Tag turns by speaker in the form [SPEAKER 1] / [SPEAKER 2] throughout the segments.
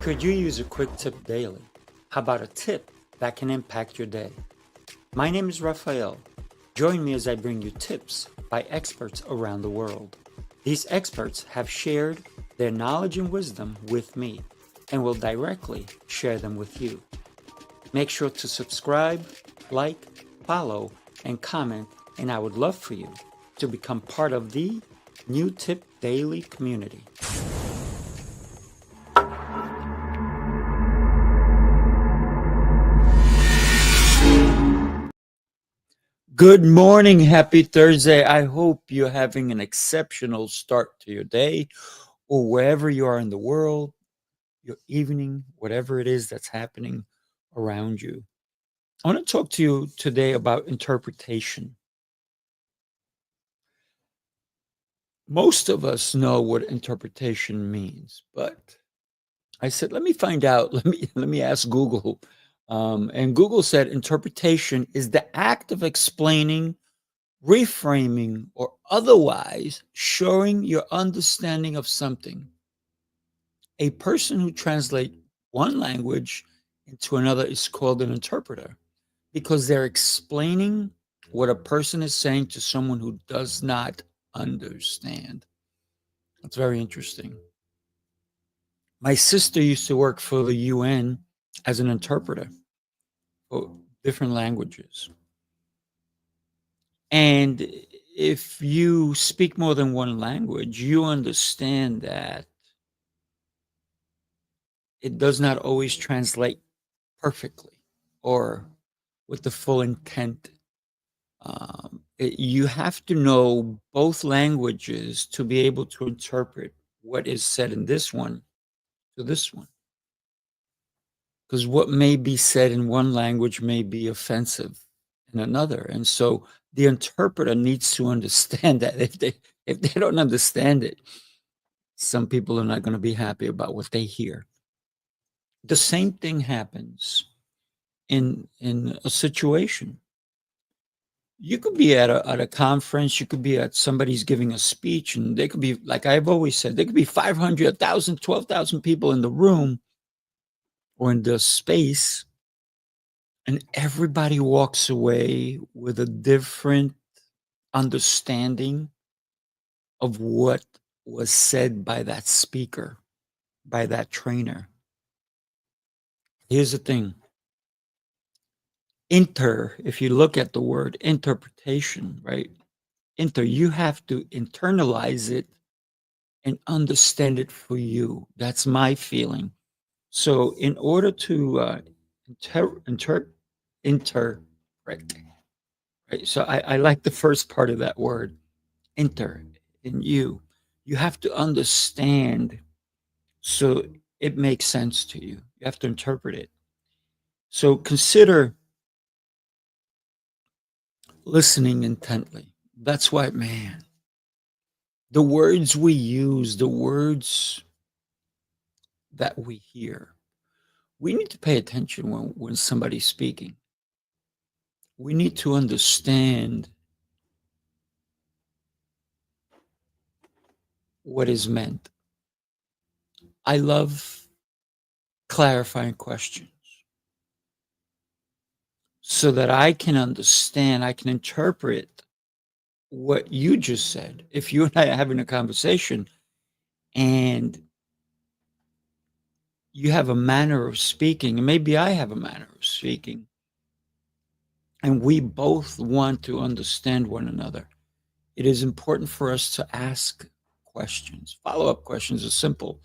[SPEAKER 1] Could you use a quick tip daily? How about a tip that can impact your day? My name is Raphael. Join me as I bring you tips by experts around the world. These experts have shared their knowledge and wisdom with me and will directly share them with you. Make sure to subscribe, like, follow, and comment, and I would love for you to become part of the New Tip Daily community. Good morning. Happy Thursday. I hope you're having an exceptional start to your day or wherever you are in the world, your evening, whatever it is that's happening around you. I want to talk to you today about interpretation. Most of us know what interpretation means, but I said, let me find out. Let me ask Google. And Google said interpretation is the act of explaining, reframing, or otherwise showing your understanding of something. A person who translates one language into another is called an interpreter because they're explaining what a person is saying to someone who does not understand. That's very interesting. My sister used to work for the UN as an interpreter for different languages. And if you speak more than one language, you understand that it does not always translate perfectly or with the full intent. You have to know both languages to be able to interpret what is said in this one to this one. Because what may be said in one language may be offensive in another. And so the interpreter needs to understand that if they don't understand it, some people are not going to be happy about what they hear. The same thing happens in a situation. You could be at a conference, you could be at somebody's giving a speech, and they could be, like I've always said, there could be 500, 1,000, 12,000 people in the room or in the space, and everybody walks away with a different understanding of what was said by that speaker, by that trainer. Here's the thing. If you look at the word interpretation, right? You have to internalize it and understand it for you. That's my feeling. So, in order to interpret, right? So, I like the first part of that word, inter, in you. You have to understand so it makes sense to you. You have to interpret it. So, consider listening intently. That's why, man, the words we use, the words that we hear, we need to pay attention when somebody's speaking. We need to understand what is meant. I love clarifying questions so that I can understand, I can interpret what you just said. If you and I are having a conversation and you have a manner of speaking, and maybe I have a manner of speaking, and we both want to understand one another, it is important for us to ask questions. Follow-up questions are simple.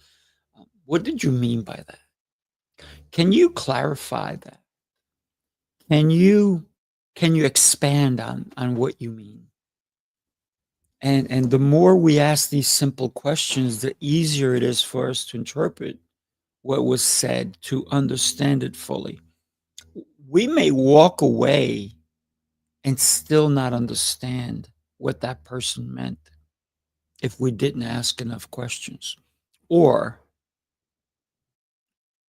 [SPEAKER 1] What did you mean by that? Can you clarify that? Can you expand on what you mean? And the more we ask these simple questions, the easier it is for us to interpret what was said, to understand it fully. We may walk away and still not understand what that person meant if we didn't ask enough questions, or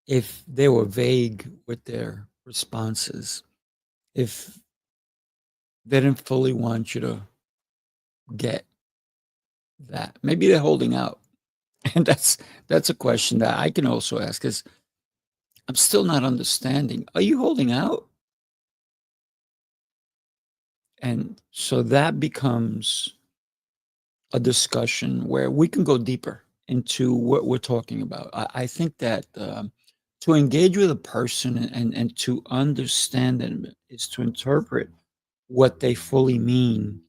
[SPEAKER 1] if they were vague with their responses, if they didn't fully want you to get that. Maybe they're holding out. And that's a question that I can also ask is, I'm still not understanding. Are you holding out? And so that becomes a discussion where we can go deeper into what we're talking about. I think that to engage with a person and to understand them is to interpret what they fully mean.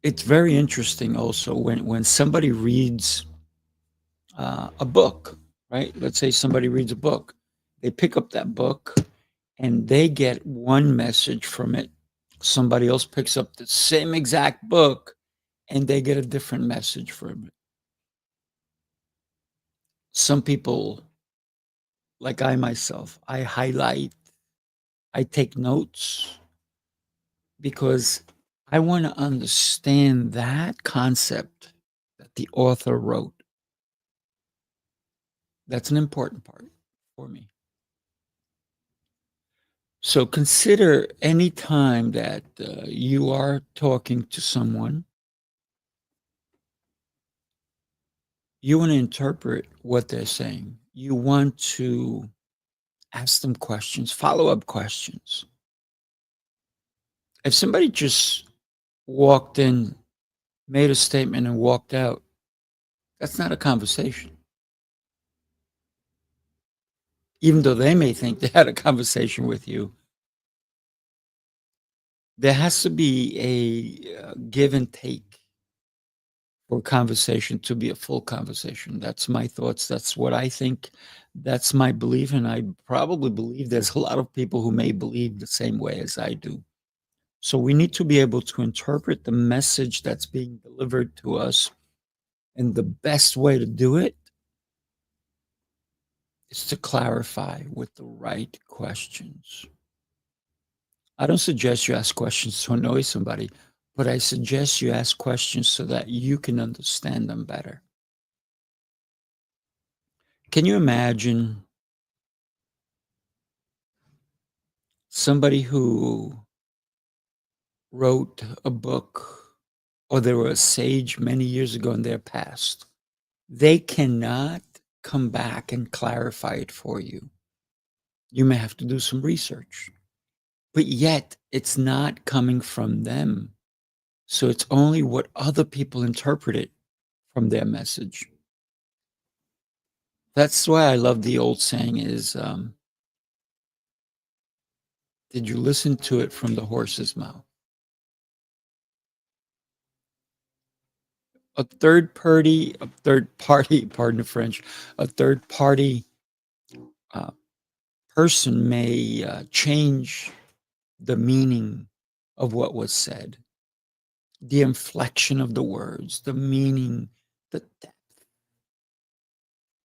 [SPEAKER 1] It's very interesting also when somebody reads a book, right? Let's say somebody reads a book, they pick up that book and they get one message from it. Somebody else picks up the same exact book and they get a different message from it. Some people, like I myself, I highlight, I take notes because I want to understand that concept that the author wrote. That's an important part for me. So consider any time that you are talking to someone, you want to interpret what they're saying. You want to ask them questions, follow up questions. If somebody just walked in, made a statement, and walked out, that's not a conversation. Even though they may think they had a conversation with you, there has to be a give and take for a conversation to be a full conversation. That's my thoughts. That's what I think. That's my belief. And I probably believe there's a lot of people who may believe the same way as I do. So we need to be able to interpret the message that's being delivered to us. And the best way to do it is to clarify with the right questions. I don't suggest you ask questions to annoy somebody, but I suggest you ask questions so that you can understand them better. Can you imagine somebody who wrote a book or they were a sage many years ago in their past? They cannot come back and clarify it for you. You may have to do some research, but yet it's not coming from them. So it's only what other people interpreted from their message. That's why I love the old saying is, did you listen to it from the horse's mouth? A third party, pardon the French, a third party uh, person may change the meaning of what was said, the inflection of the words, the meaning, the depth.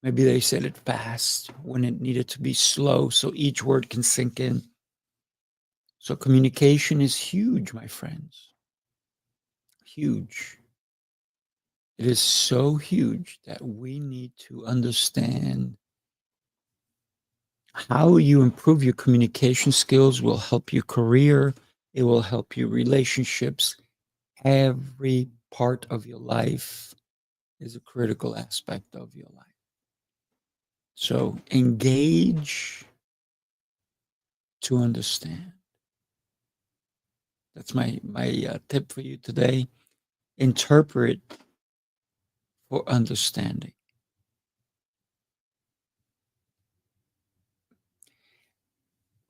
[SPEAKER 1] Maybe they said it fast when it needed to be slow so each word can sink in. So communication is huge, my friends. Huge. It is so huge that we need to understand how you improve your communication skills will help your career. It will help your relationships. Every part of your life is a critical aspect of your life. So engage to understand. That's my tip for you today. Interpret for understanding.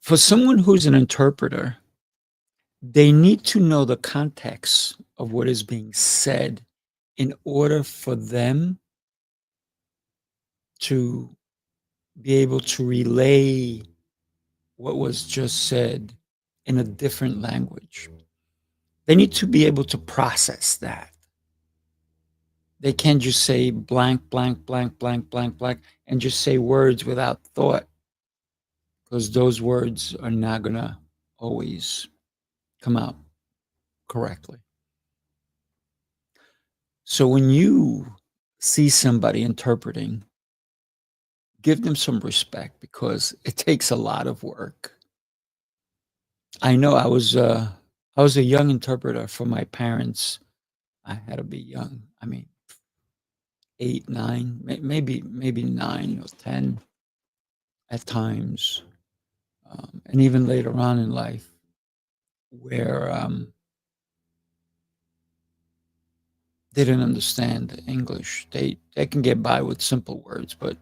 [SPEAKER 1] For someone who's an interpreter, they need to know the context of what is being said in order for them to be able to relay what was just said in a different language. They need to be able to process that. They can't just say blank, blank, blank, blank, blank, blank, and just say words without thought, because those words are not going to always come out correctly. So when you see somebody interpreting, give them some respect because it takes a lot of work. I know I was a young interpreter for my parents. I had to be young. I mean, 8, 9, maybe 9 or 10 at times, and even later on in life, where they didn't understand English. They can get by with simple words, but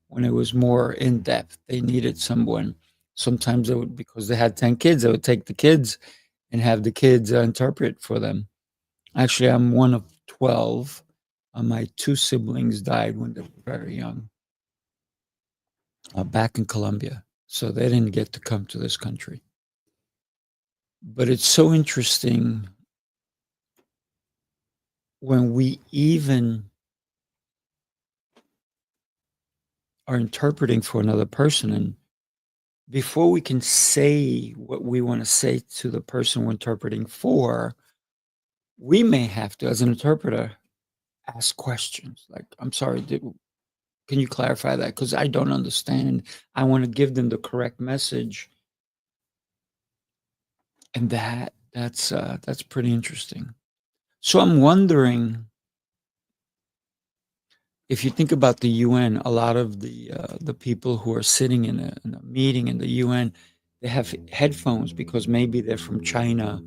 [SPEAKER 1] when it was more in depth, they needed someone. Sometimes they would, because they had 10 kids, they would take the kids and have the kids interpret for them. Actually, I'm one of 12. My two siblings died when they were very young, back in Colombia. So they didn't get to come to this country. But it's so interesting when we even are interpreting for another person, and before we can say what we want to say to the person we're interpreting for, we may have to, as an interpreter, ask questions like, I'm sorry, can you clarify that? Because I don't understand. I want to give them the correct message. And that's pretty interesting. So I'm wondering, if you think about the UN, a lot of the people who are sitting in a meeting in the UN, they have headphones because maybe they're from China,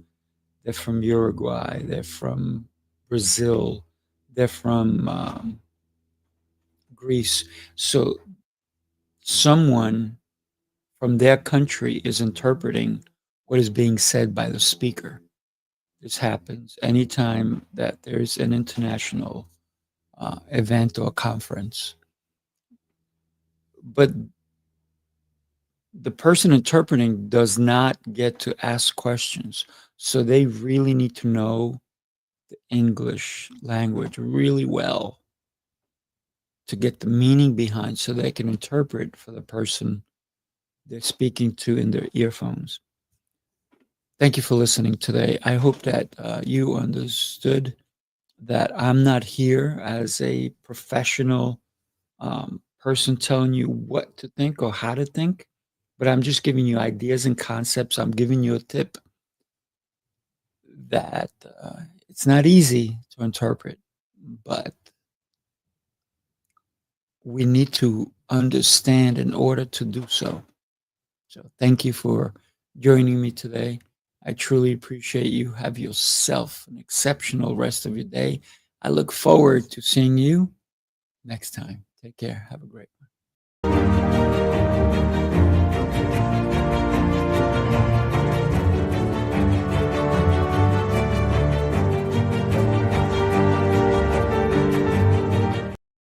[SPEAKER 1] they're from Uruguay, they're from Brazil, they're from Greece. So someone from their country is interpreting what is being said by the speaker. This happens anytime that there's an international event or conference. But the person interpreting does not get to ask questions. So they really need to know the English language really well to get the meaning behind so they can interpret for the person they're speaking to in their earphones. Thank you for listening today. I hope that you understood that I'm not here as a professional person telling you what to think or how to think, but I'm just giving you ideas and concepts. I'm giving you a tip that it's not easy to interpret, but we need to understand in order to do so. So thank you for joining me today. I truly appreciate you. Have yourself an exceptional rest of your day. I look forward to seeing you next time. Take care. Have a great one.